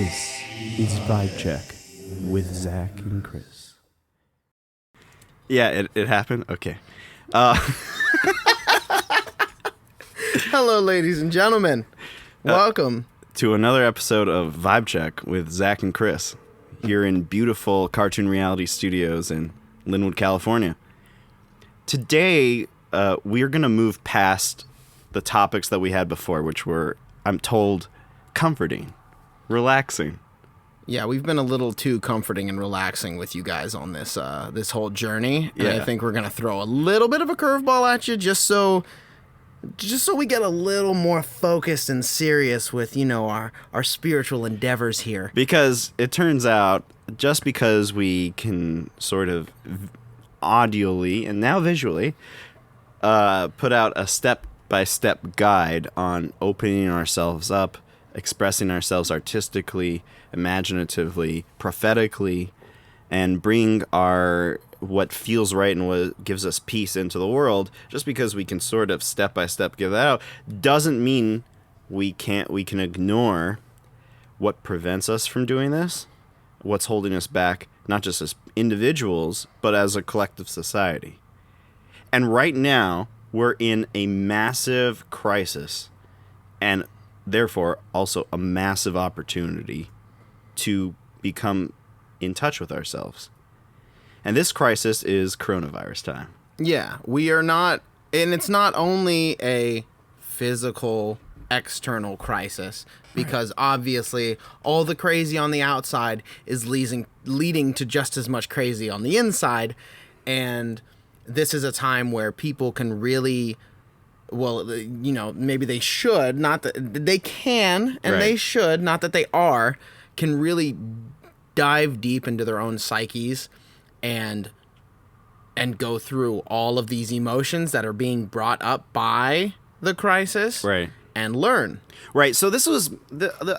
This is Vibe Check with Zach and Kris. Yeah, it happened? Okay. Hello, ladies and gentlemen. Welcome to another episode of Vibe Check with Zach and Kris here in beautiful Cartoon Reality Studios in Linwood, California. Today, we're going to move past the topics that we had before, which were, I'm told, comforting, relaxing. Yeah, we've been a little too comforting and relaxing with you guys on this this whole journey. And I think we're going to throw a little bit of a curveball at you just so we get a little more focused and serious with, our spiritual endeavors here. Because it turns out, just because we can sort of audially and now visually put out a step-by-step guide on opening ourselves up, expressing ourselves artistically, imaginatively, prophetically, and bring our what feels right and what gives us peace into the world, just because we can sort of step-by-step give that out, doesn't mean we can ignore what prevents us from doing this, what's holding us back, not just as individuals, but as a collective society. And right now, we're in a massive crisis, and therefore also a massive opportunity to become in touch with ourselves. And this crisis is coronavirus time. Yeah, we are not, and it's not only a physical, external crisis, because obviously all the crazy on the outside is leading to just as much crazy on the inside, and this is a time where people can really, maybe they should, not that they can, and they should, not that they are, can really dive deep into their own psyches and go through all of these emotions that are being brought up by the crisis, and learn. Right. So this was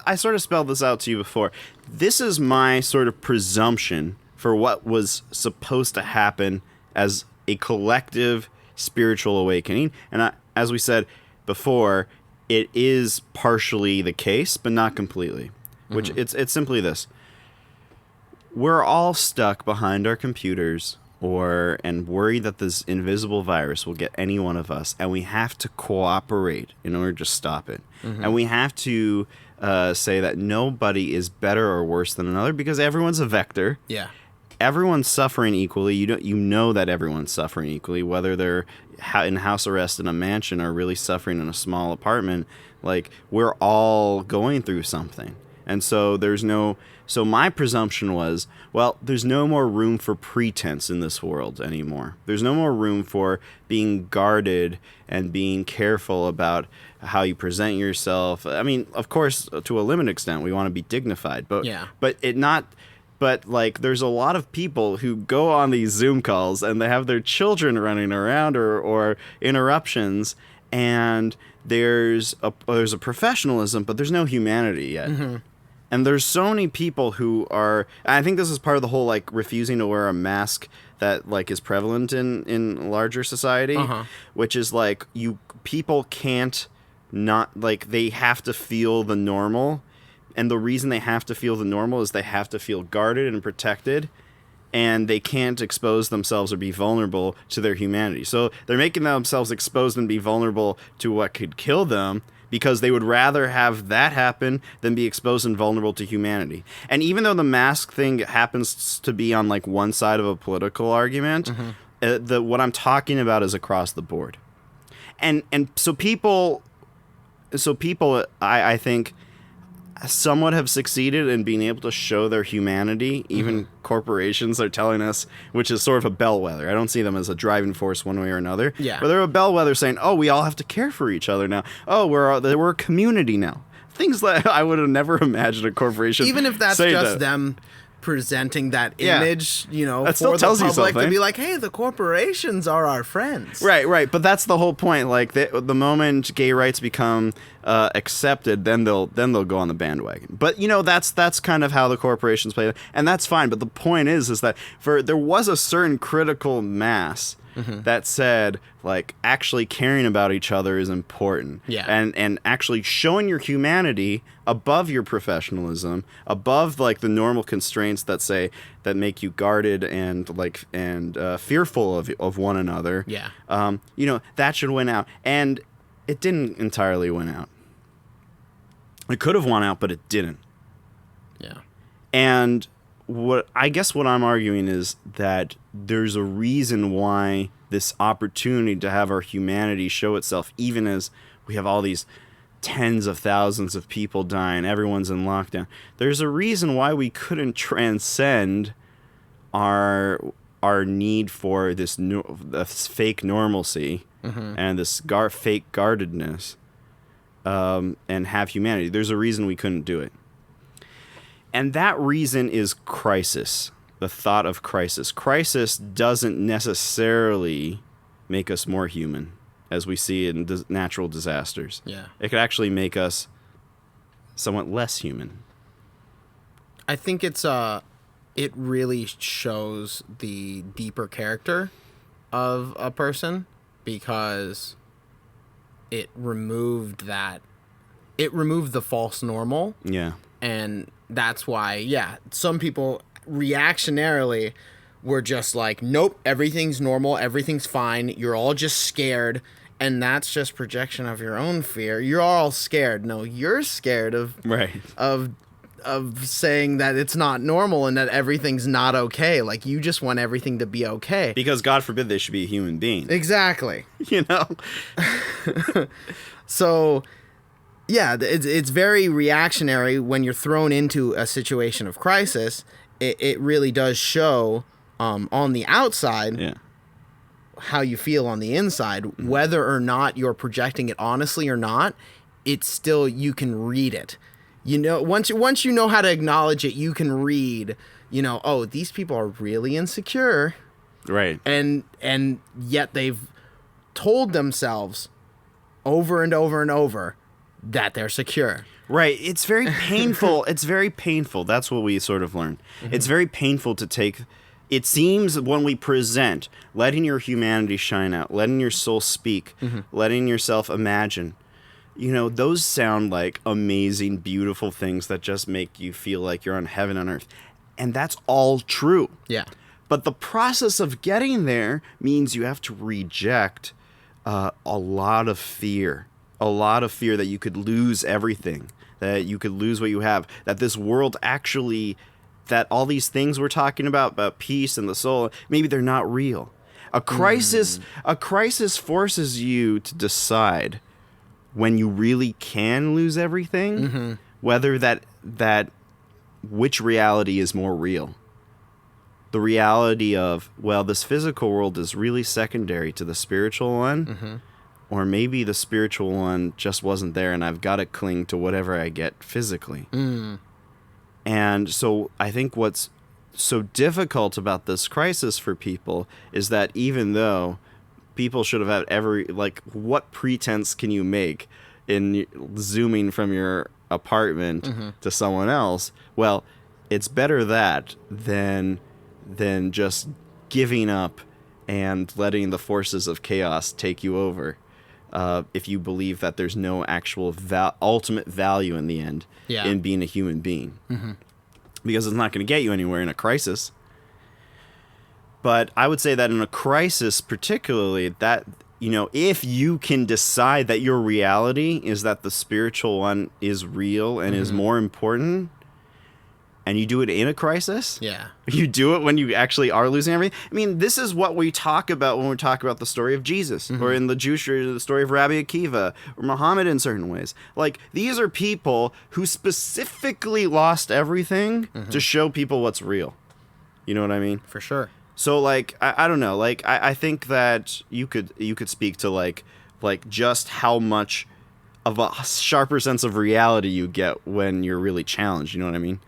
I sort of spelled this out to you before. This is my sort of presumption for what was supposed to happen as a collective spiritual awakening. And as we said before, it is partially the case, but not completely. Which it's simply this. We're all stuck behind our computers and worried that this invisible virus will get any one of us, and we have to cooperate in order to stop it. And we have to say that nobody is better or worse than another, because everyone's a vector. Yeah. Everyone's suffering equally. You know that everyone's suffering equally, whether they're in house arrest in a mansion or really suffering in a small apartment. Like, we're all going through something. And so so my presumption was, well, there's no more room for pretense in this world anymore. There's no more room for being guarded and being careful about how you present yourself. I mean, of course, to a limited extent, we want to be dignified, but there's a lot of people who go on these Zoom calls and they have their children running around or interruptions, and there's a professionalism, but there's no humanity yet. And there's so many people who are, I think this is part of the whole, refusing to wear a mask that, is prevalent in larger society, which is, people can't not, they have to feel the normal. And the reason they have to feel the normal is they have to feel guarded and protected, and they can't expose themselves or be vulnerable to their humanity. So they're making themselves exposed and be vulnerable to what could kill them, because they would rather have that happen than be exposed and vulnerable to humanity. And even though the mask thing happens to be on one side of a political argument, what I'm talking about is across the board. And so people, I think, somewhat have succeeded in being able to show their humanity. Even corporations are telling us, which is sort of a bellwether. I don't see them as a driving force one way or another. Yeah. But they're a bellwether saying, oh, we all have to care for each other now. Oh, we're a community now. Things that I would have never imagined a corporation even if that's just them presenting that image, that for the public to be like, hey, the corporations are our friends. Right. But that's the whole point. The moment gay rights become accepted, then they'll go on the bandwagon. But that's kind of how the corporations play, and that's fine. But the point is that there was a certain critical mass that said, like, actually caring about each other is important. Yeah. And actually showing your humanity above your professionalism, above, like, the normal constraints that make you guarded and, like, fearful of one another. Yeah. That should win out. And it didn't entirely win out. It could have won out, but it didn't. Yeah. And what I'm arguing is that there's a reason why this opportunity to have our humanity show itself, even as we have all these tens of thousands of people dying, everyone's in lockdown. There's a reason why we couldn't transcend our need for this fake normalcy and this fake guardedness and have humanity. There's a reason we couldn't do it. And that reason is crisis, the thought of crisis. Crisis doesn't necessarily make us more human, as we see in natural disasters. Yeah. It could actually make us somewhat less human. I think it really shows the deeper character of a person, because it removed the false normal. Yeah. And that's why, some people reactionarily were just like, nope, everything's normal, everything's fine, you're all just scared, and that's just projection of your own fear. You're all scared. No, you're scared of saying that it's not normal and that everything's not okay. Like, you just want everything to be okay. Because God forbid they should be a human being. Exactly. You know? So, yeah, it's very reactionary when you're thrown into a situation of crisis. It really does show on the outside how you feel on the inside. Whether or not you're projecting it honestly or not, it's still, you can read it. You know, once you know how to acknowledge it, you can read, oh, these people are really insecure. Right. And yet they've told themselves over and over and over that they're secure. Right. It's very painful. It's very painful. That's what we sort of learned. It's very painful to take. It seems when we present, letting your humanity shine out, letting your soul speak, letting yourself imagine, those sound like amazing, beautiful things that just make you feel like you're on heaven on earth. And that's all true. Yeah. But the process of getting there means you have to reject a lot of fear. A lot of fear that you could lose everything, that you could lose what you have, that this world actually, that all these things we're talking about peace and the soul, maybe they're not real. A crisis forces you to decide when you really can lose everything, whether that which reality is more real. The reality of, well, this physical world is really secondary to the spiritual one. Or maybe the spiritual one just wasn't there and I've got to cling to whatever I get physically. And so I think what's so difficult about this crisis for people is that even though people should have had what pretense can you make in zooming from your apartment to someone else? Well, it's better that than just giving up and letting the forces of chaos take you over. If you believe that there's no actual ultimate value in the end in being a human being. Because it's not going to get you anywhere in a crisis. But I would say that in a crisis particularly, that, if you can decide that your reality is that the spiritual one is real and is more important, and you do it in a crisis? Yeah. You do it when you actually are losing everything? I mean, this is what we talk about when we talk about the story of Jesus, or in the Jewish the story of Rabbi Akiva, or Muhammad in certain ways. Like, these are people who specifically lost everything to show people what's real. You know what I mean? For sure. So, like, I don't know. Like, I think that you could speak to, like just how much of a sharper sense of reality you get when you're really challenged. You know what I mean?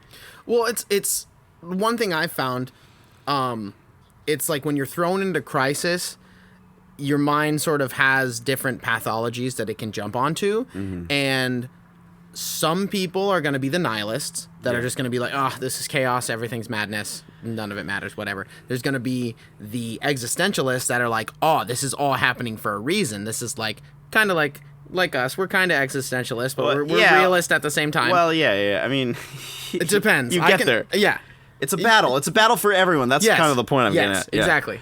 Well, it's one thing I found. It's like when you're thrown into crisis, your mind sort of has different pathologies that it can jump onto, and some people are going to be the nihilists that are just going to be like, oh, this is chaos, everything's madness, none of it matters, whatever. There's going to be the existentialists that are like, oh, this is all happening for a reason. This is like kind of like us. We're kind of existentialists, but we're realist at the same time. Well, yeah. I mean, it depends. You get there. Yeah. It's a battle. It's a battle for everyone. That's kind of the point I'm getting at. Yeah. Exactly.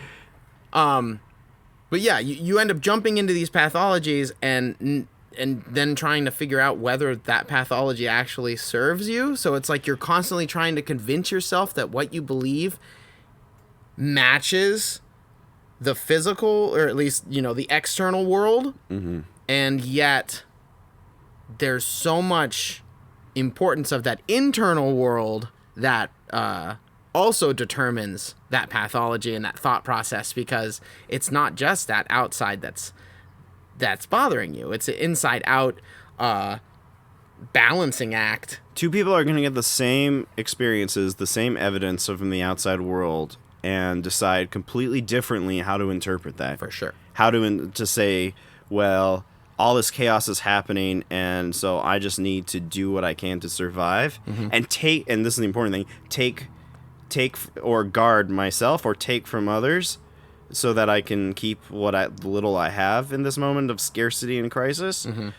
But yeah, you end up jumping into these pathologies and then trying to figure out whether that pathology actually serves you. So it's like you're constantly trying to convince yourself that what you believe matches the physical, or at least, the external world. Mm-hmm. And yet there's so much importance of that internal world that also determines that pathology and that thought process, because it's not just that outside that's bothering you. It's an inside-out balancing act. Two people are going to get the same experiences, the same evidence from the outside world, and decide completely differently how to interpret that. For sure. How to say, well, all this chaos is happening, and so I just need to do what I can to survive, and and this is the important thing, take or guard myself or take from others, so that I can keep the little I have in this moment of scarcity and crisis. Mm-hmm.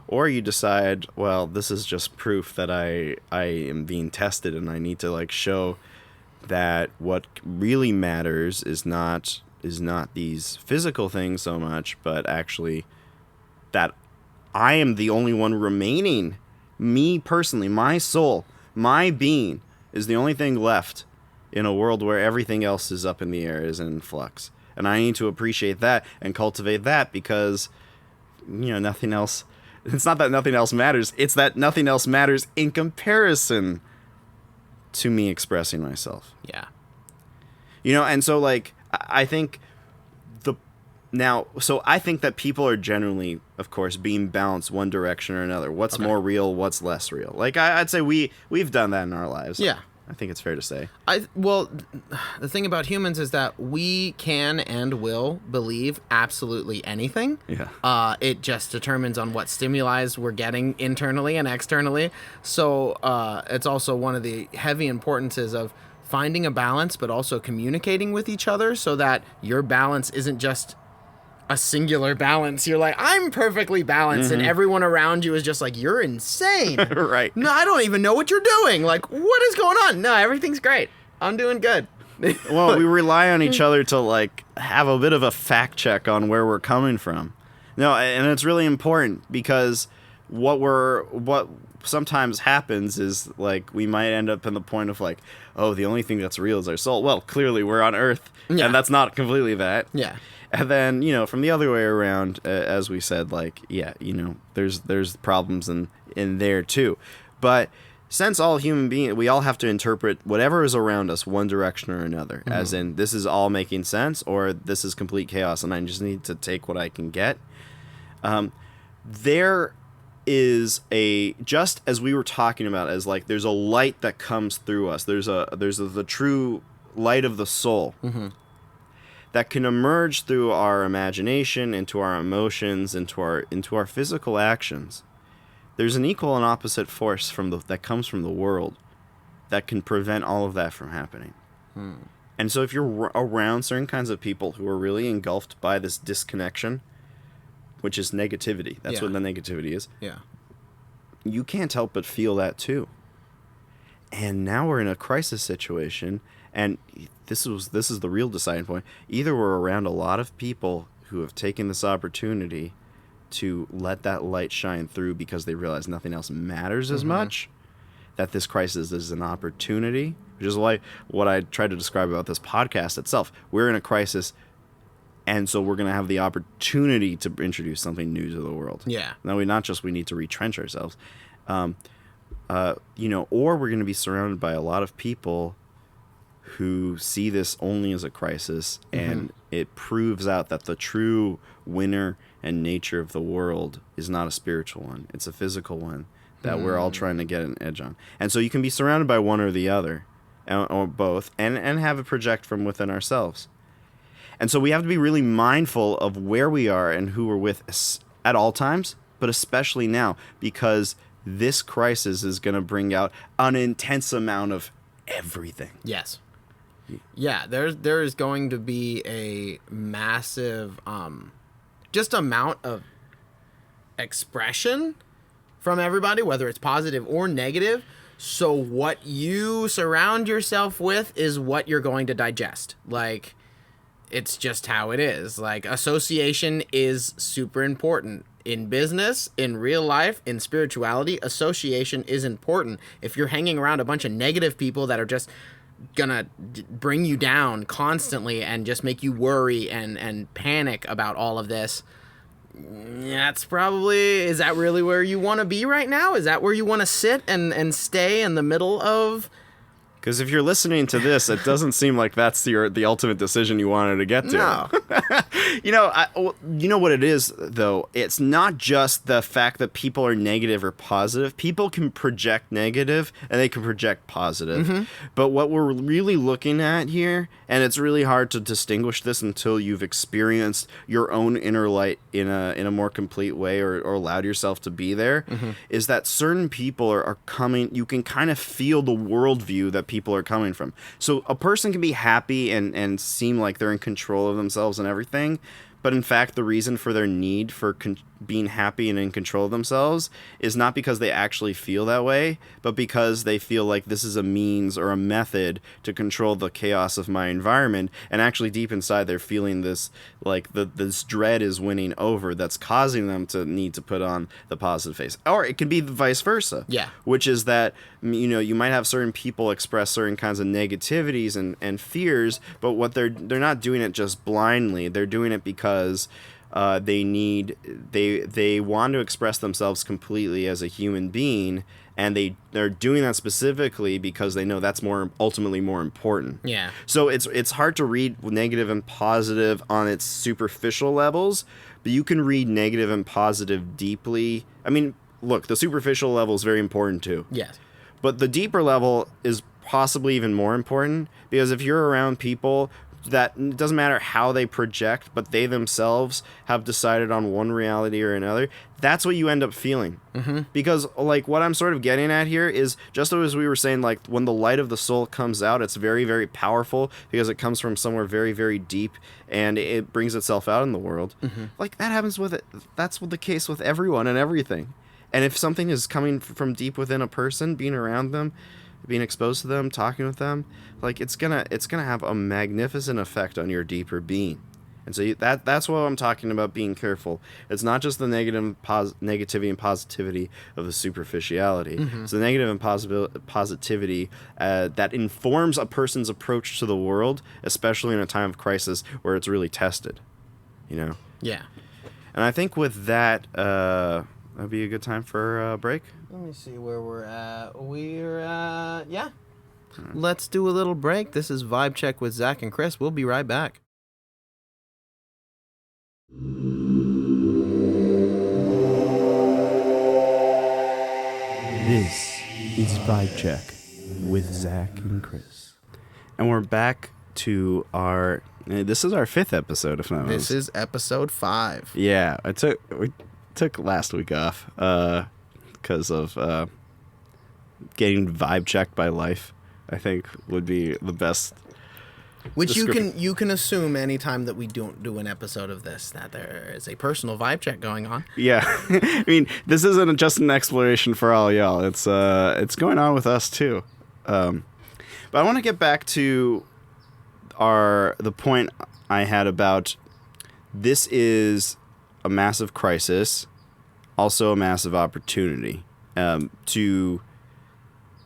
Or you decide, well, this is just proof that I am being tested, and I need to show that what really matters is not these physical things so much, but actually that I am the only one remaining. Me personally, my soul, my being is the only thing left in a world where everything else is up in the air, is in flux. And I need to appreciate that and cultivate that, because, nothing else, it's not that nothing else matters, it's that nothing else matters in comparison to me expressing myself. Yeah. And so, I think I think that people are generally, of course, being balanced one direction or another. What's more real, what's less real? I'd say we've done that in our lives. Yeah. I think it's fair to say. Well, the thing about humans is that we can and will believe absolutely anything. Yeah. It just determines on what stimuli we're getting internally and externally. So it's also one of the heavy importances of finding a balance, but also communicating with each other, so that your balance isn't just a singular balance. You're like, I'm perfectly balanced, and everyone around you is just like, you're insane. Right. No, I don't even know what you're doing. Like, what is going on? No, everything's great. I'm doing good. Well, we rely on each other to have a bit of a fact check on where we're coming from. No, and it's really important, because what sometimes happens is we might end up in the point of oh, the only thing that's real is our soul. Well, clearly we're on Earth, and that's not completely that. Yeah. And then, from the other way around, as we said, there's problems in there too. But since all human beings, we all have to interpret whatever is around us one direction or another, as in this is all making sense, or this is complete chaos and I just need to take what I can get. There is just as we were talking about, as there's a light that comes through us. There's the true light of the soul. Mm-hmm. That can emerge through our imagination, into our emotions, into our physical actions. There's an equal and opposite force that comes from the world that can prevent all of that from happening. And so if you're around certain kinds of people who are really engulfed by this disconnection, which is negativity, that's what the negativity is. Yeah. You can't help but feel that too. And now we're in a crisis situation, and this is the real deciding point. Either we're around a lot of people who have taken this opportunity to let that light shine through because they realize nothing else matters as much, that this crisis is an opportunity, which is what I tried to describe about this podcast itself. We're in a crisis, and so we're going to have the opportunity to introduce something new to the world. Yeah. Now, we need to retrench ourselves, or we're going to be surrounded by a lot of people who see this only as a crisis, and it proves out that the true winner and nature of the world is not a spiritual one. It's a physical one that we're all trying to get an edge on. And so you can be surrounded by one or the other, or both, and have it project from within ourselves. And so we have to be really mindful of where we are and who we're with at all times, but especially now, because this crisis is going to bring out an intense amount of everything. Yes. Yeah, there is going to be a massive just amount of expression from everybody, whether it's positive or negative. So what you surround yourself with is what you're going to digest. Like, it's just how it is. Like, association is super important. In business, in real life, in spirituality, association is important. If you're hanging around a bunch of negative people that are just gonna bring you down constantly and just make you worry and panic about all of this, that's probably, is that really where you want to be right now? Is that where you want to sit and stay in the middle of? Because if you're listening to this, it doesn't seem like that's the ultimate decision you wanted to get to. No. You know what it is, though? It's not just the fact that people are negative or positive. People can project negative and they can project positive. Mm-hmm. But what we're really looking at here, and it's really hard to distinguish this until you've experienced your own inner light in a more complete way or allowed yourself to be there, mm-hmm. is that certain people are coming, you can kind of feel the worldview that people are coming from. So a person can be happy and seem like they're in control of themselves and everything, but in fact the reason for their need for being happy and in control of themselves is not because they actually feel that way, but because they feel like this is a means or a method to control the chaos of my environment, and actually deep inside they're feeling this, like this dread is winning over that's causing them to need to put on the positive face. Or it can be vice versa. Yeah. Which is that, you know, you might have certain people express certain kinds of negativities and fears, but what they're not doing it just blindly. They're doing it because they want to express themselves completely as a human being, and they're doing that specifically because they know that's ultimately more important. Yeah. So it's hard to read negative and positive on its superficial levels, but you can read negative and positive deeply. I mean, look, the superficial level is very important too. Yes. But the deeper level is possibly even more important, because if you're around people that, it doesn't matter how they project, but they themselves have decided on one reality or another, that's what you end up feeling. Mm-hmm. Because, like, what I'm sort of getting at here is, just as we were saying, like, when the light of the soul comes out, it's very, very powerful because it comes from somewhere very, very deep, and it brings itself out in the world. Mm-hmm. Like, that happens with it. That's the case with everyone and everything. And if something is coming from deep within a person, being around them, being exposed to them, talking with them, like, it's gonna have a magnificent effect on your deeper being. And so that's what I'm talking about, being careful. It's not just the negativity and positivity of the superficiality. Mm-hmm. It's the negative and positivity that informs a person's approach to the world, especially in a time of crisis where it's really tested. You know? Yeah. And I think with that, that'd be a good time for a break. Let me see where we're at. Yeah. Let's do a little break. This is Vibe Check with Zach and Kris. We'll be right back. This is Vibe Check with Zach and Kris. And we're back to this is our 5th episode, if not This is episode 5. Yeah, we took last week off because of getting vibe checked by life, I think would be the best. Which you can assume anytime that we don't do an episode of this that there is a personal vibe check going on. Yeah. I mean, this isn't just an exploration for all y'all. It's going on with us too. But I want to get back to the point I had about this is a massive crisis, also a massive opportunity, to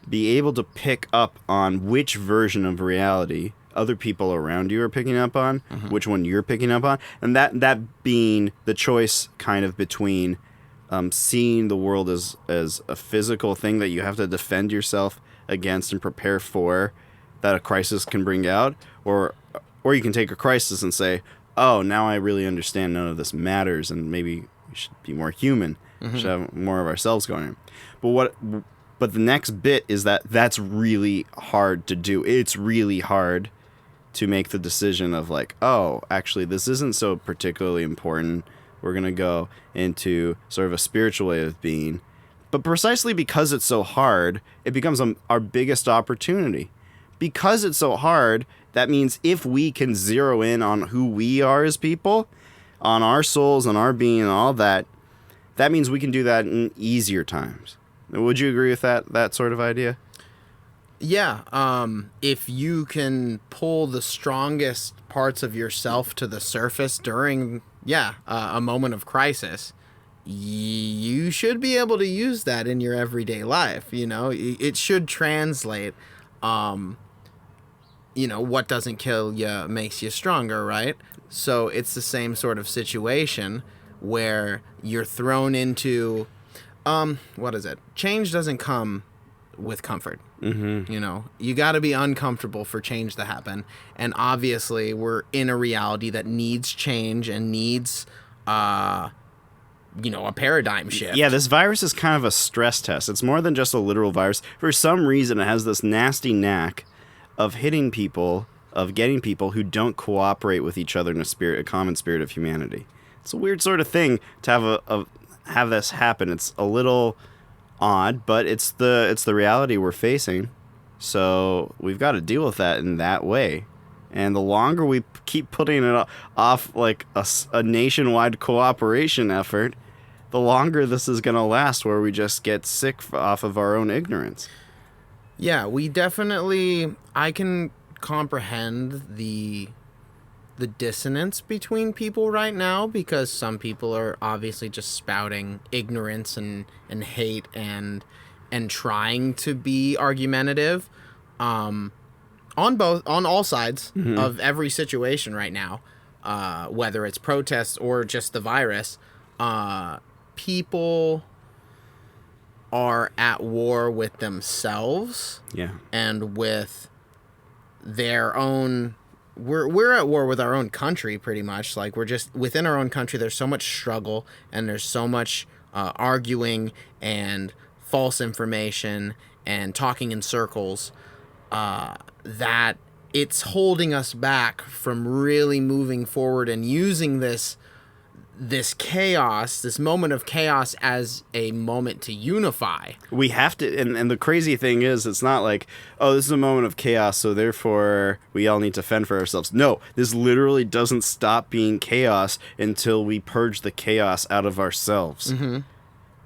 be able to pick up on which version of reality other people around you are picking up on, mm-hmm. which one you're picking up on, and that being the choice kind of between seeing the world as a physical thing that you have to defend yourself against and prepare for, that a crisis can bring out, or you can take a crisis and say, oh, now I really understand none of this matters, and maybe we should be more human, mm-hmm. should have more of ourselves going on. But the next bit is that's really hard to do. It's really hard to make the decision of, like, oh, actually, this isn't so particularly important. We're going to go into sort of a spiritual way of being But precisely because it's so hard, it becomes our biggest opportunity. Because it's so hard, that means if we can zero in on who we are as people, on our souls, on our being, and all that means we can do that in easier times. Would you agree with that sort of idea? Yeah. If you can pull the strongest parts of yourself to the surface during, a moment of crisis, you should be able to use that in your everyday life. It should translate. What doesn't kill you makes you stronger, right? So it's the same sort of situation where you're thrown into, change doesn't come with comfort. Mm-hmm. You got to be uncomfortable for change to happen. And obviously we're in a reality that needs change and needs, a paradigm shift. Yeah, this virus is kind of a stress test. It's more than just a literal virus. For some reason, it has this nasty knack of hitting people, of getting people who don't cooperate with each other in a common spirit of humanity. It's a weird sort of thing to have this happen. It's a little odd, but it's the reality we're facing. So we've got to deal with that in that way. And the longer we keep putting it off like a nationwide cooperation effort, the longer this is going to last, where we just get sick off of our own ignorance. Yeah, I can comprehend the dissonance between people right now, because some people are obviously just spouting ignorance and hate and trying to be argumentative on all sides mm-hmm. of every situation right now, whether it's protests or just the virus. People are at war with themselves, and with their own. We're at war with our own country, pretty much. Like, we're just within our own country. There's so much struggle, and there's so much arguing and false information and talking in circles that it's holding us back from really moving forward and using this chaos, this moment of chaos, as a moment to unify. We have to, and the crazy thing is, it's not like, oh, this is a moment of chaos, so therefore we all need to fend for ourselves. No, this literally doesn't stop being chaos until we purge the chaos out of ourselves. Mm-hmm.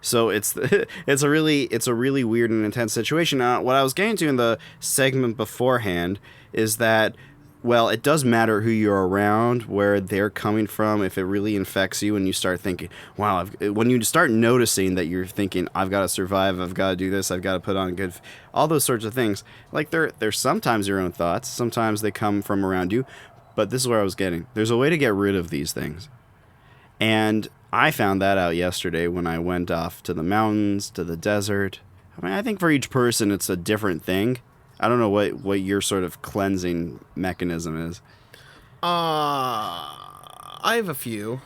So it's a really weird and intense situation. Now, what I was getting to in the segment beforehand is that, well, it does matter who you're around, where they're coming from, if it really infects you, and you start thinking, wow, when you start noticing that you're thinking, I've got to survive, I've got to do this, I've got to put on all those sorts of things. Like, they're sometimes your own thoughts, sometimes they come from around you, but this is where I was getting. There's a way to get rid of these things. And I found that out yesterday when I went off to the mountains, to the desert. I mean, I think for each person it's a different thing. I don't know what your sort of cleansing mechanism is. I have a few.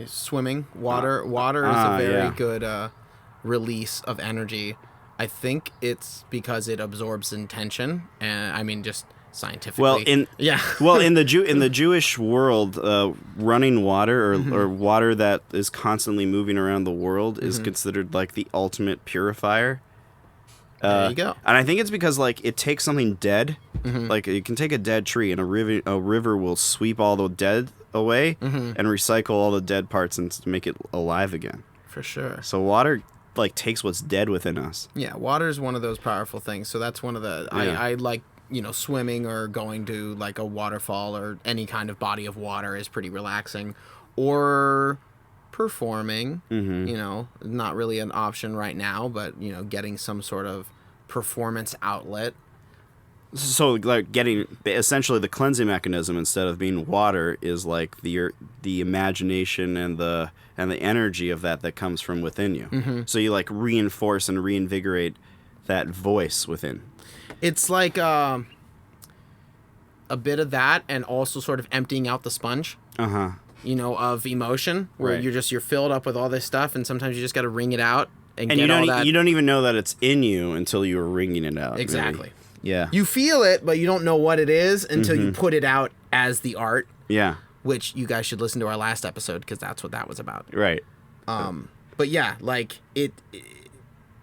Swimming, water. Water is a very good release of energy. I think it's because it absorbs intention, and I mean, just scientifically. Well, in the Jewish world, running water or water that is constantly moving around the world is considered like the ultimate purifier. There you go. And I think it's because, like, it takes something dead. Mm-hmm. Like, you can take a dead tree, and a river will sweep all the dead away and recycle all the dead parts and make it alive again. For sure. So water, like, takes what's dead within us. Yeah, water is one of those powerful things. So that's one of the... Yeah. I like, swimming or going to, like, a waterfall or any kind of body of water is pretty relaxing. Or... performing, not really an option right now, but getting some sort of performance outlet. So, like, getting essentially the cleansing mechanism instead of being water is like the imagination and the energy of that comes from within you. Mm-hmm. So you like reinforce and reinvigorate that voice within. It's like a bit of that, and also sort of emptying out the sponge. Of emotion, where right. you're filled up with all this stuff, and sometimes you just got to wring it out and get you don't all that. You don't even know that it's in you until you're wringing it out. Exactly. Really. Yeah. You feel it, but you don't know what it is until you put it out as the art. Yeah. Which you guys should listen to our last episode, because that's what that was about. Right. But yeah, like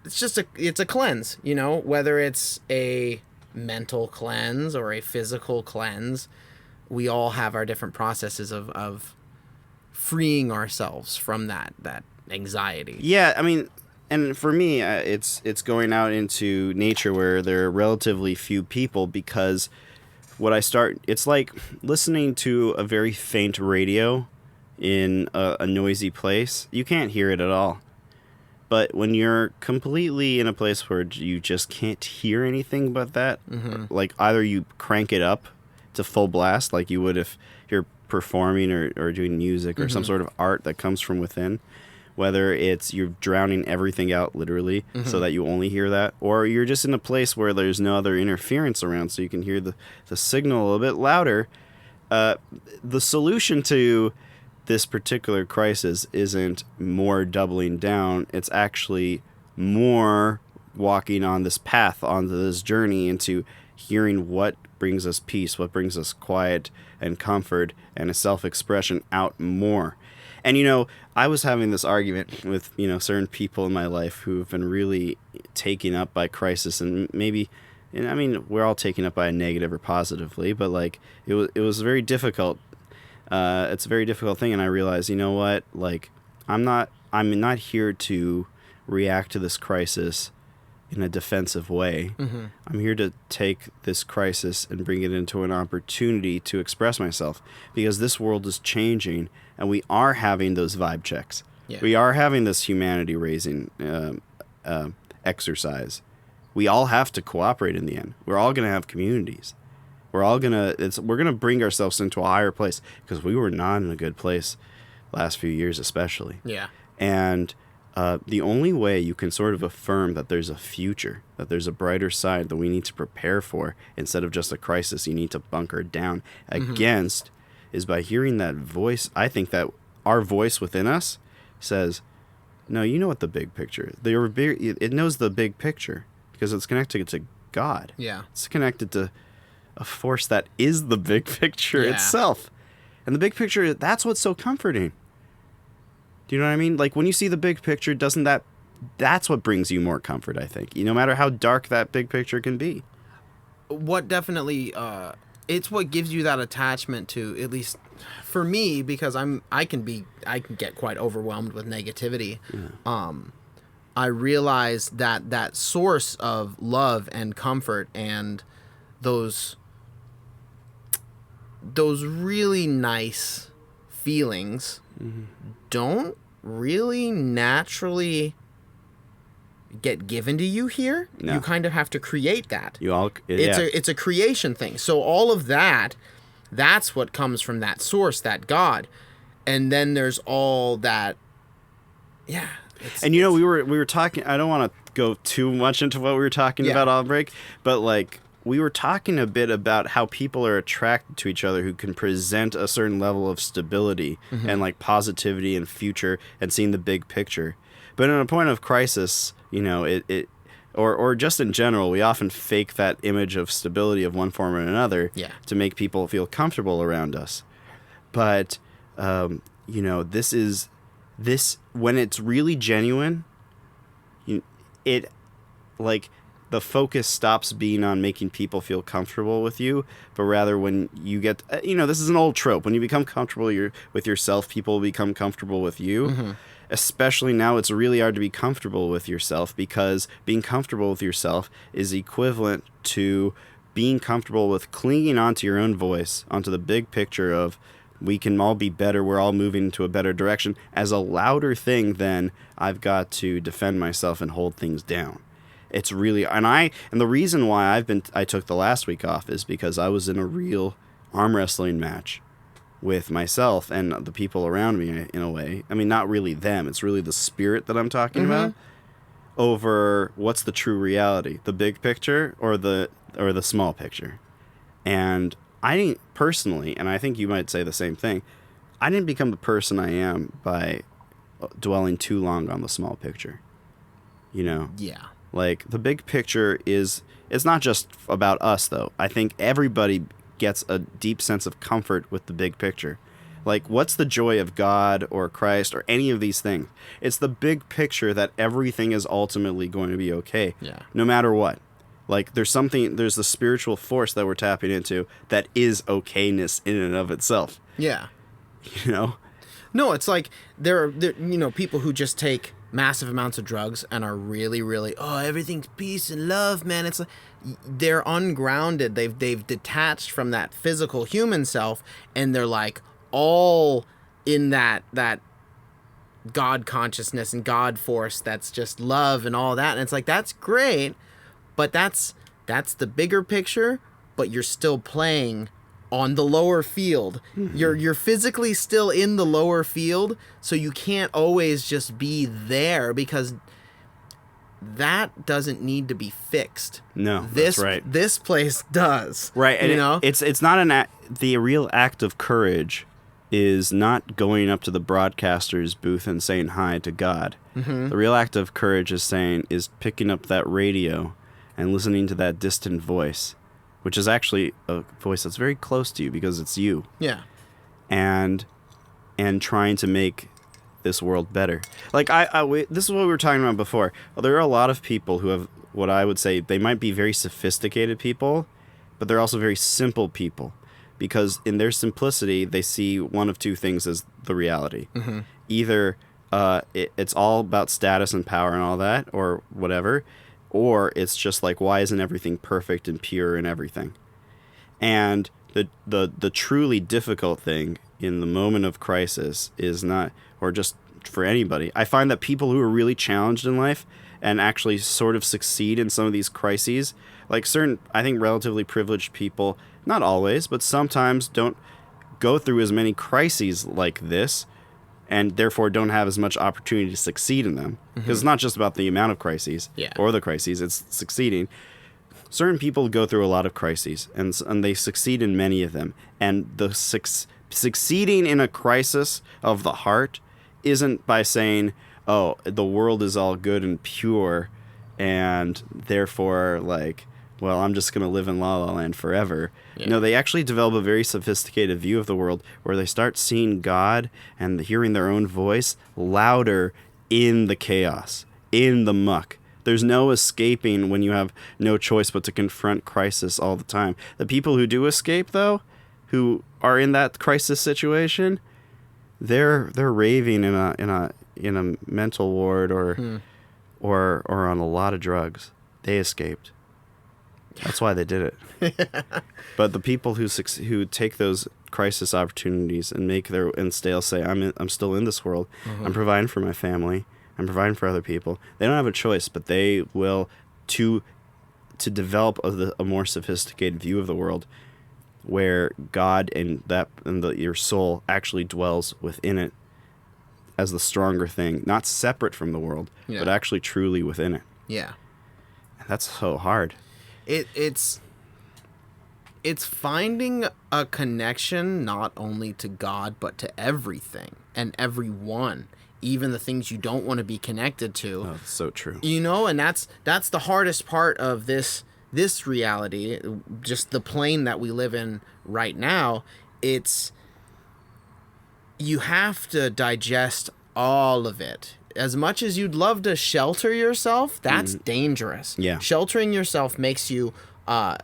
it's a cleanse, you know, whether it's a mental cleanse or a physical cleanse. We all have our different processes of freeing ourselves from that anxiety. Yeah, I mean, and for me, it's going out into nature where there are relatively few people, because it's like listening to a very faint radio in a noisy place. You can't hear it at all. But when you're completely in a place where you just can't hear anything but that, like either you crank it up to full blast like you would if you're performing or doing music or some sort of art that comes from within, whether it's you're drowning everything out literally so that you only hear that, or you're just in a place where there's no other interference around so you can hear the signal a little bit louder. The solution to this particular crisis isn't more doubling down. It's actually more walking on this path, onto this journey into hearing what brings us peace, what brings us quiet and comfort and a self-expression out more. And, you know, I was having this argument with, you know, certain people in my life who have been really taken up by crisis, and maybe, and I mean, we're all taken up by a negative or positively, but like it was very difficult. It's a very difficult thing, and I realized, you know what, like I'm not here to react to this crisis in a defensive way. I'm here to take this crisis and bring it into an opportunity to express myself, because this world is changing, and we are having those vibe checks. Yeah. We are having this humanity raising exercise. We all have to cooperate in the end. We're all going to have communities. We're going to bring ourselves into a higher place, because we were not in a good place last few years, especially. Yeah. And the only way you can sort of affirm that there's a future, that there's a brighter side that we need to prepare for, instead of just a crisis you need to bunker down against, is by hearing that voice. I think that our voice within us says, no, you know what the big picture is. It knows the big picture because it's connected to God. Yeah. It's connected to a force that is the big picture itself. And the big picture, that's what's so comforting. Do you know what I mean? Like when you see the big picture, that's what brings you more comfort, I think. No matter how dark that big picture can be. What definitely, it's what gives you that attachment to, at least for me, because I can get quite overwhelmed with negativity. Yeah. I realize that source of love and comfort and those really nice feelings don't really naturally get given to you here. No. You kind of have to create that. It's a creation thing. So all of that's what comes from that source, that God. And then there's all that. Yeah. And you know, we were talking, I don't want to go too much into what we were talking about on break, but like we were talking a bit about how people are attracted to each other who can present a certain level of stability and like positivity and future and seeing the big picture. But in a point of crisis, you know, or just in general, we often fake that image of stability of one form or another to make people feel comfortable around us. But, you know, this when it's really genuine, the focus stops being on making people feel comfortable with you, but rather when you get, this is an old trope. When you become comfortable with yourself, people will become comfortable with you. Especially now, it's really hard to be comfortable with yourself, because being comfortable with yourself is equivalent to being comfortable with clinging onto your own voice, onto the big picture of we can all be better, we're all moving into a better direction, as a louder thing than I've got to defend myself and hold things down. It's really, and the reason why I took the last week off is because I was in a real arm wrestling match with myself and the people around me, in a way. I mean, not really them. It's really the spirit that I'm talking about, over what's the true reality, the big picture or the small picture. And I didn't personally, and I think you might say the same thing, I didn't become the person I am by dwelling too long on the small picture. You know? Yeah. Like, the big picture it's not just about us, though. I think everybody gets a deep sense of comfort with the big picture. Like, what's the joy of God or Christ or any of these things? It's the big picture that everything is ultimately going to be okay, no matter what. Like, there's the spiritual force that we're tapping into that is okayness in and of itself. Yeah. You know? No, it's like there are people who just take massive amounts of drugs and are really, really, everything's peace and love, man. It's like they're ungrounded. They've detached from that physical human self, and they're like all in that God consciousness and God force that's just love and all that. And it's like, that's great, but that's the bigger picture, but you're still playing on the lower field. You're physically still in the lower field, so you can't always just be there, because that doesn't need to be fixed. No, that's right. This place does. Right, and it's not the real act of courage is not going up to the broadcaster's booth and saying hi to God. The real act of courage is picking up that radio and listening to that distant voice, which is actually a voice that's very close to you because it's you. Yeah. And trying to make this world better. Like, this is what we were talking about before. There are a lot of people who have what I would say, they might be very sophisticated people, but they're also very simple people, because in their simplicity, they see one of two things as the reality. Either it's all about status and power and all that, or whatever, or it's just like, why isn't everything perfect and pure and everything? And the truly difficult thing in the moment of crisis is not, or just for anybody, I find that people who are really challenged in life and actually sort of succeed in some of these crises, like certain, I think, relatively privileged people, not always, but sometimes don't go through as many crises like this, and therefore don't have as much opportunity to succeed in them. Because it's not just about the amount of crises or the crises, it's succeeding. Certain people go through a lot of crises, and they succeed in many of them. And the succeeding in a crisis of the heart isn't by saying, oh, the world is all good and pure, and therefore, like, well, I'm just going to live in La La Land forever. No, they actually develop a very sophisticated view of the world where they start seeing God and hearing their own voice louder in the chaos, in the muck. There's no escaping when you have no choice but to confront crisis all the time. The people who do escape, though, who are in that crisis situation, they're raving in a mental ward or on a lot of drugs. They escaped. That's why they did it. But the people who take those crisis opportunities and still say, I'm still in this world. I'm providing for my family. I'm providing for other people. They don't have a choice, but they will to develop a more sophisticated view of the world, where God and your soul actually dwells within it as the stronger thing, not separate from the world, but actually truly within it. Yeah. And that's so hard. It's finding a connection not only to God, but to everything and everyone, even the things you don't want to be connected to. Oh, that's so true. And that's the hardest part of this reality, just the plane that we live in right now. You have to digest all of it. As much as you'd love to shelter yourself, that's dangerous. Yeah. Sheltering yourself makes you have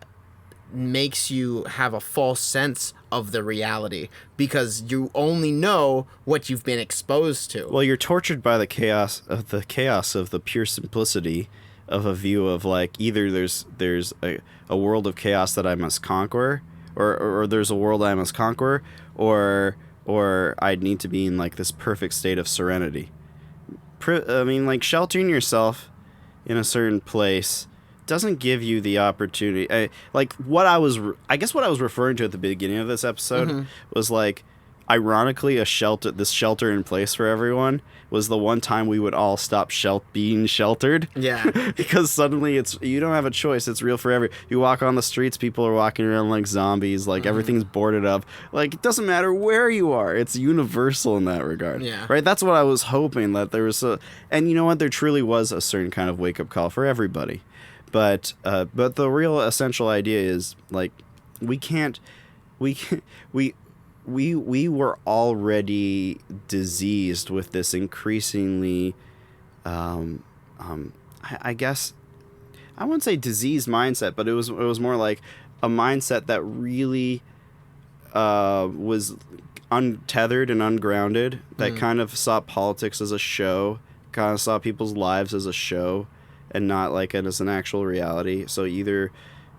a false sense of the reality, because you only know what you've been exposed to. Well, you're tortured by the chaos of the pure simplicity of a view of, like, either there's a world of chaos that I must conquer, or there's a world I must conquer, or I'd need to be in, like, this perfect state of serenity. I mean, like, sheltering yourself in a certain place doesn't give you the opportunity. What I was referring to at the beginning of this episode was, like, ironically, this shelter in place for everyone was the one time we would all stop being sheltered. Yeah. Because suddenly you don't have a choice. It's real forever. You walk on the streets, people are walking around like zombies, like everything's boarded up. Like, it doesn't matter where you are. It's universal in that regard. Yeah. Right? That's what I was hoping, that there was and you know what? There truly was a certain kind of wake-up call for everybody. But the real essential idea is, like, we we were already diseased with this increasingly, I guess, I wouldn't say diseased mindset, but it was more like a mindset that really was untethered and ungrounded, that kind of saw politics as a show, kind of saw people's lives as a show, and not like it as an actual reality. So either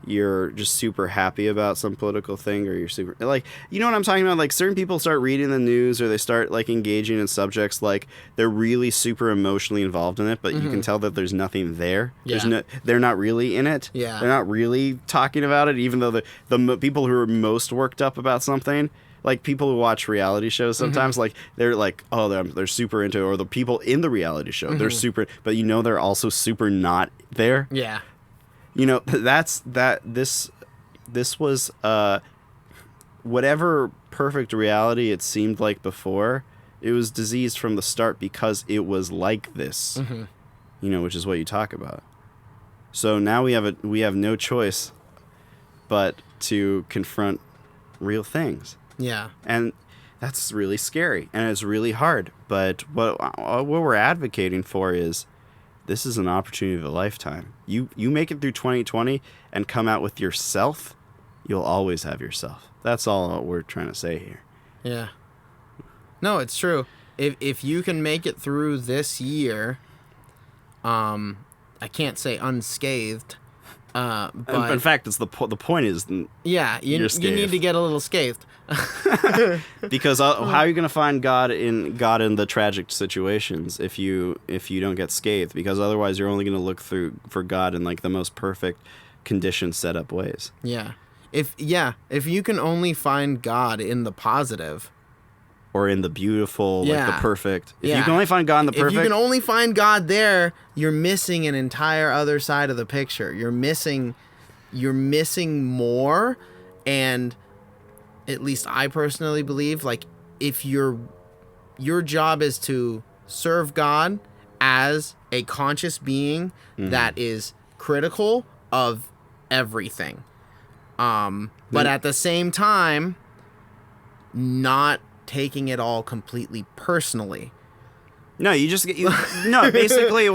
you're just super happy about some political thing, or you're super, like, you know what I'm talking about? Like, certain people start reading the news, or they start like engaging in subjects, like they're really super emotionally involved in it, but you can tell that there's nothing there. Yeah. They're not really in it. Yeah. They're not really talking about it, even though the people who are most worked up about something, like people who watch reality shows sometimes, like they're like, oh, they're super into it, or the people in the reality show, they're super, but they're also super not there. Yeah. This was whatever perfect reality it seemed like before, it was diseased from the start because it was like this, which is what you talk about. So now we have no choice but to confront real things. Yeah. And that's really scary, and it's really hard. But what we're advocating for is, this is an opportunity of a lifetime. You make it through 2020 and come out with yourself, you'll always have yourself. That's all we're trying to say here. Yeah. No, it's true. If you can make it through this year, I can't say unscathed, but in fact, it's the point is, yeah, you need to get a little scathed. Because how are you going to find God in the tragic situations if you don't get scathed? Because otherwise you're only going to look for God in like the most perfect conditioned set up ways. Yeah. If you can only find God in the positive, or in the beautiful, like the perfect. If Yeah. you can only find God in the perfect. If you can only find God there, you're missing an entire other side of the picture. You're missing more, and at least I personally believe, like, if your job is to serve God as a conscious being that is critical of everything, but at the same time not taking it all completely personally. No, basically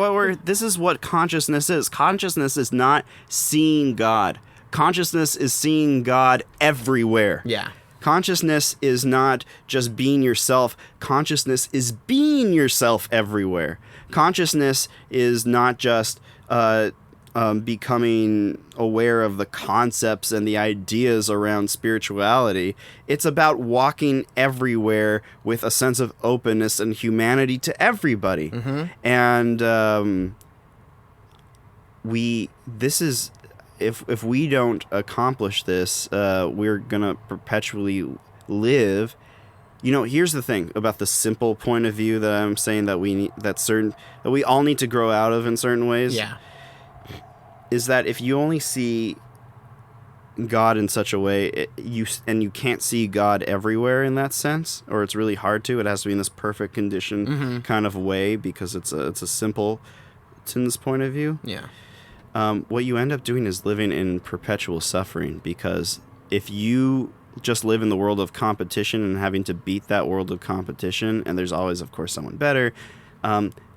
this is what consciousness is. Consciousness is not seeing God. Consciousness is seeing God everywhere. Yeah. Consciousness is not just being yourself. Consciousness is being yourself everywhere. Consciousness is not just becoming aware of the concepts and the ideas around spirituality. It's about walking everywhere with a sense of openness and humanity to everybody. And if we don't accomplish this, we're gonna perpetually live. Here's the thing about the simple point of view that I'm saying that we all need to grow out of in certain ways. Yeah. Is that if you only see God in such a way, you can't see God everywhere in that sense, or it's really hard to. It has to be in this perfect condition kind of way, because it's a simple in this point of view. Yeah. What you end up doing is living in perpetual suffering, because if you just live in the world of competition and having to beat that world of competition, and there's always, of course, someone better,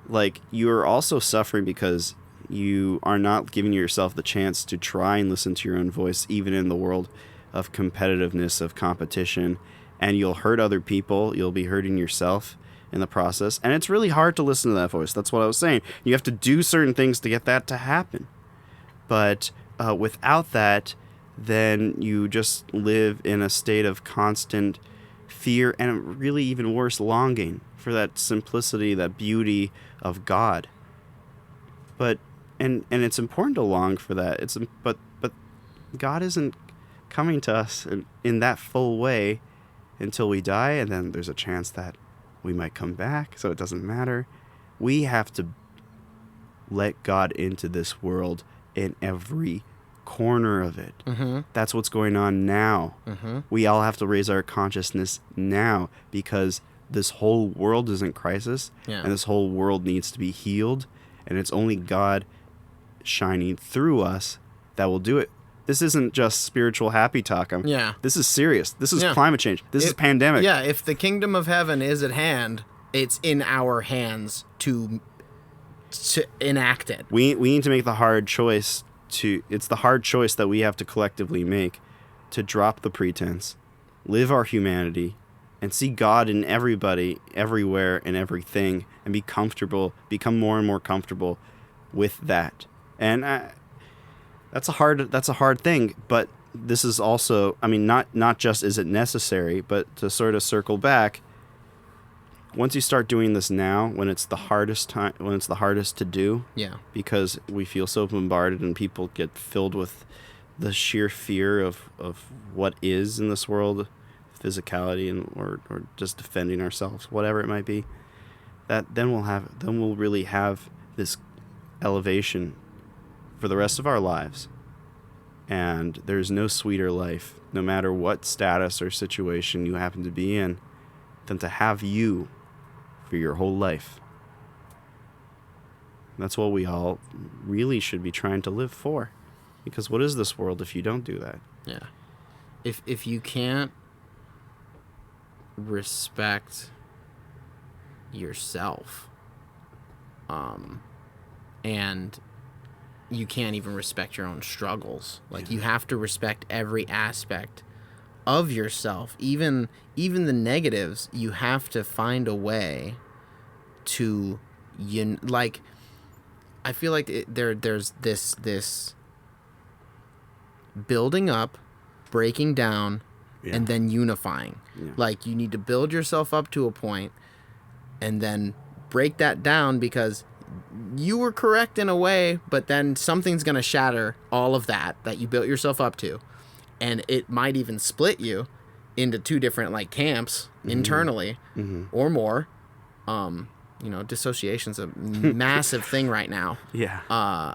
like, you're also suffering because you are not giving yourself the chance to try and listen to your own voice, even in the world of competitiveness, of competition, and you'll hurt other people. You'll be hurting yourself in the process, and it's really hard to listen to that voice. That's what I was saying. You have to do certain things to get that to happen, but without that, then you just live in a state of constant fear, and really even worse, longing for that simplicity, that beauty of God. But and it's important to long for that. But God isn't coming to us in that full way until we die, and then there's a chance that we might come back, so it doesn't matter. We have to let God into this world in every corner of it. That's what's going on now. We all have to raise our consciousness now, because this whole world is in crisis, and this whole world needs to be healed, and it's only God shining through us that will do it. this isn't just spiritual happy talk. This is serious. This is climate change. This is pandemic. Yeah, if the kingdom of heaven is at hand, it's in our hands to enact it. We need to make the hard choice it's the hard choice that we have to collectively make to drop the pretense, live our humanity, and see God in everybody, everywhere, and everything, and become more and more comfortable with that. And that's a hard thing, but this is also, I mean, not just is it necessary, but to sort of circle back, once you start doing this now, when it's the hardest to do, because we feel so bombarded and people get filled with the sheer fear of what is in this world, physicality or just defending ourselves, whatever it might be, then we'll really have this elevation for the rest of our lives. And there's no sweeter life, no matter what status or situation you happen to be in, than to have you for your whole life. That's what we all really should be trying to live for. Because what is this world if you don't do that? Yeah. If you can't respect yourself, and you can't even respect your own struggles. Like, you have to respect every aspect of yourself, even the negatives. You have to find a way to, like, I feel like there's this building up, breaking down, and then unifying. Like, you need to build yourself up to a point and then break that down, because you were correct in a way, but then something's going to shatter all of that you built yourself up to. And it might even split you into two different, like, camps internally or more. Dissociation's a massive thing right now. Yeah.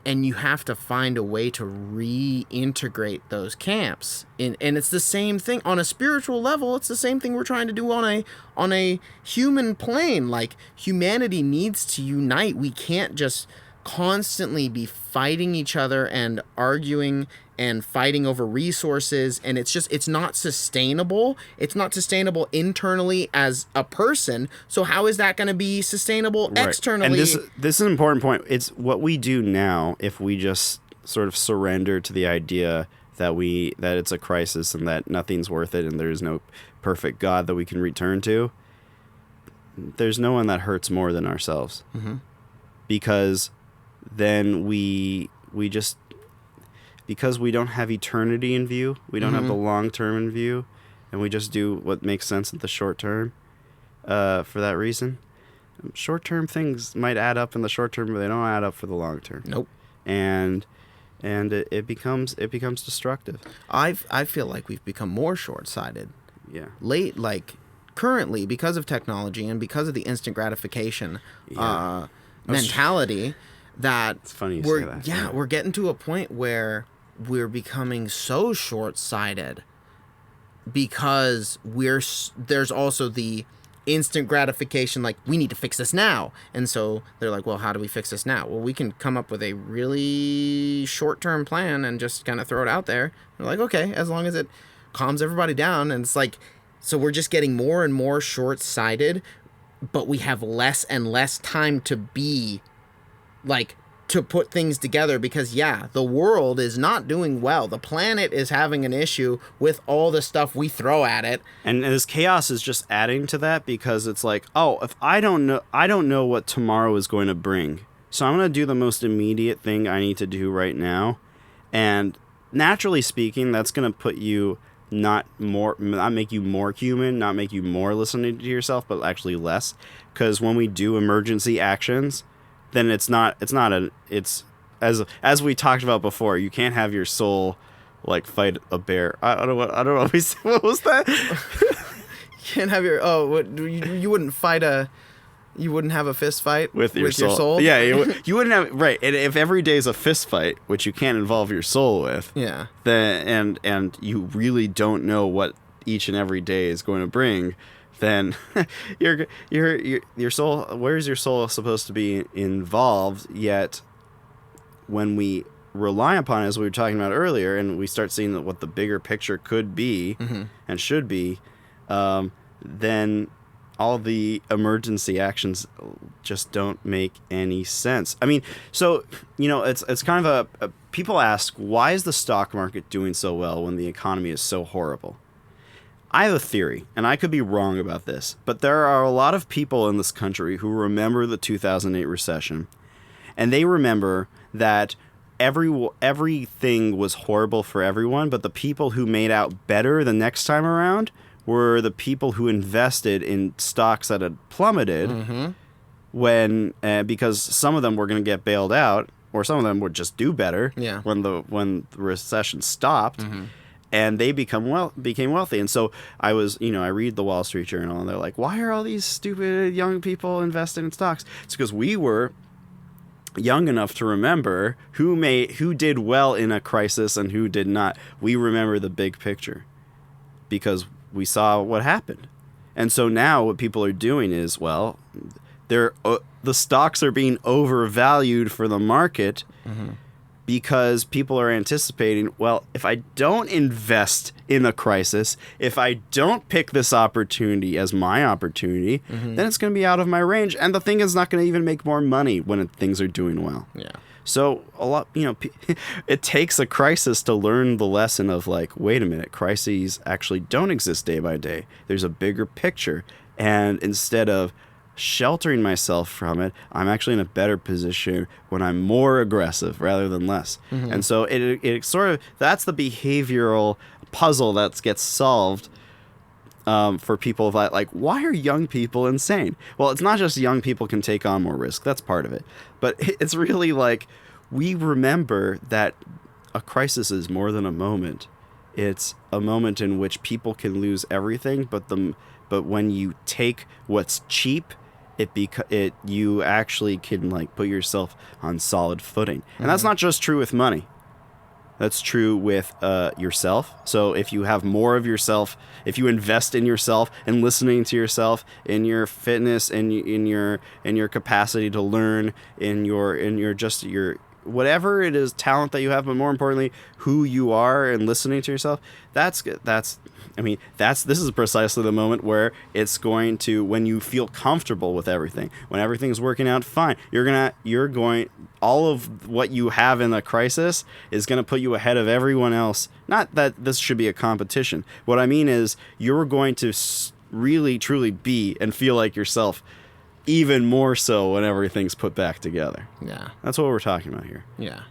And you have to find a way to reintegrate those camps. And it's the same thing on a spiritual level. It's the same thing we're trying to do on a human plane. Like, humanity needs to unite. We can't just constantly be fighting each other and arguing and fighting over resources, and it's not sustainable. It's not sustainable internally as a person. So how is that going to be sustainable externally? And this is an important point. It's what we do now. If we just sort of surrender to the idea that it's a crisis and that nothing's worth it and there's no perfect God that we can return to, there's no one that hurts more than ourselves. Because then because we don't have eternity in view, we don't have the long term in view, and we just do what makes sense at the short term. For that reason, short term things might add up in the short term, but they don't add up for the long term. Nope. And it becomes destructive. I feel like we've become more short sighted. Yeah. Currently, because of technology and because of the instant gratification mentality, that it's funny you say that. Yeah, we're getting to a point where we're becoming so short-sighted because there's also the instant gratification, like, we need to fix this now. And so they're like, well, how do we fix this now? Well, we can come up with a really short-term plan and just kind of throw it out there. They're like, okay, as long as it calms everybody down. And it's like, so we're just getting more and more short-sighted, but we have less and less time to be, like, to put things together, because the world is not doing well. The planet is having an issue with all the stuff we throw at it, and this chaos is just adding to that, because it's like, oh, if I don't know what tomorrow is going to bring, so I'm going to do the most immediate thing I need to do right now. And naturally speaking, that's going to put you not make you more human, not make you more listening to yourself, but actually less, because when we do emergency actions, then it's as we talked about before, you can't have your soul, like, fight a bear. I don't know what we said. What was that? You can't have your you wouldn't have a fist fight with your soul. Yeah, you wouldn't have, right. And if every day is a fist fight, which you can't involve your soul with, then and you really don't know what each and every day is going to bring, then your soul, where's your soul supposed to be involved? Yet when we rely upon, as we were talking about earlier, and we start seeing what the bigger picture could be and should be, then all the emergency actions just don't make any sense. I mean, so, it's kind of people ask, why is the stock market doing so well when the economy is so horrible? I have a theory, and I could be wrong about this, but there are a lot of people in this country who remember the 2008 recession, and they remember that everything was horrible for everyone, but the people who made out better the next time around were the people who invested in stocks that had plummeted when because some of them were going to get bailed out, or some of them would just do better when the recession stopped, and they became wealthy. And so I read the Wall Street Journal, and they're like, why are all these stupid young people investing in stocks? It's because we were young enough to remember who did well in a crisis and who did not. We remember the big picture because we saw what happened. And so now what people are doing is, well, the stocks are being overvalued for the market because people are anticipating, well, if I don't invest in a crisis, if I don't pick this opportunity as my opportunity, then it's going to be out of my range. And the thing is not going to even make more money when things are doing well. Yeah. So it takes a crisis to learn the lesson of, like, wait a minute, crises actually don't exist day by day. There's a bigger picture. And instead of sheltering myself from it, I'm actually in a better position when I'm more aggressive rather than less. And so it sort of, that's the behavioral puzzle that gets solved for people like, why are young people insane? Well, it's not just young people can take on more risk. That's part of it. But it's really like, we remember that a crisis is more than a moment. It's a moment in which people can lose everything, but when you take what's cheap, you actually can, like, put yourself on solid footing. And that's not just true with money. That's true with yourself. So if you have more of yourself, if you invest in yourself and listening to yourself, in your fitness, in your capacity to learn, in your whatever it is, talent that you have, but more importantly, who you are, and listening to yourself, this is precisely the moment where it's going to, when you feel comfortable with everything, when everything's working out fine, all of what you have in the crisis is going to put you ahead of everyone else. Not that this should be a competition. What I mean is, you're going to really, truly be and feel like yourself, even more so when everything's put back together. Yeah. That's what we're talking about here. Yeah.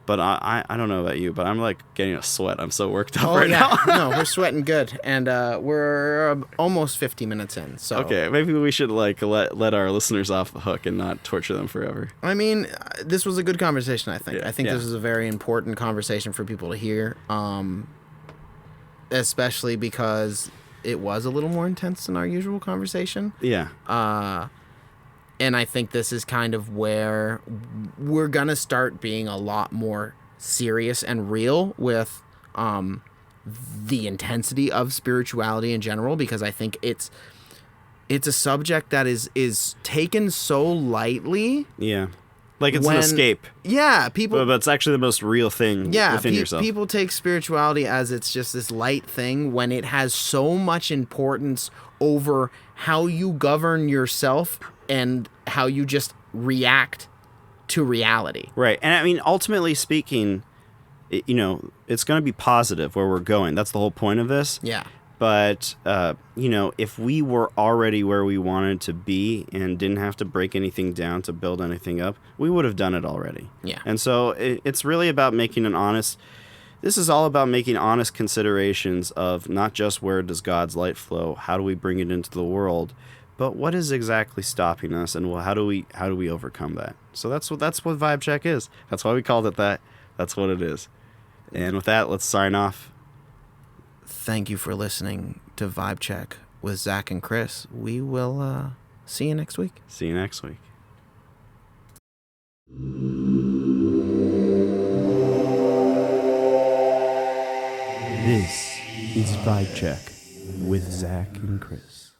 But I don't know about you, but I'm, like, getting a sweat. I'm so worked up now. No, we're sweating good. And we're almost 50 minutes in. So okay, maybe we should, like, let our listeners off the hook and not torture them forever. I mean, this was a good conversation, I think. Yeah, I think this is a very important conversation for people to hear, especially because it was a little more intense than our usual conversation. Yeah. And I think this is kind of where we're going to start being a lot more serious and real with the intensity of spirituality in general, because I think it's a subject that is taken so lightly. Yeah. Like it's an escape. Yeah, people. But it's actually the most real thing within yourself. People take spirituality as it's just this light thing when it has so much importance over how you govern yourself and how you just react to reality. Right. And I mean, ultimately speaking, it's going to be positive where we're going. That's the whole point of this. Yeah. But, if we were already where we wanted to be and didn't have to break anything down to build anything up, we would have done it already. Yeah. And so it's really about making this is all about making honest considerations of not just where does God's light flow, how do we bring it into the world, but what is exactly stopping us, and how do we overcome that? So that's what Vibe Check is. That's why we called it that. That's what it is. And with that, let's sign off. Thank you for listening to Vibe Check with Zach and Kris. We will see you next week. See you next week. This is Vibe Check with Zach and Kris.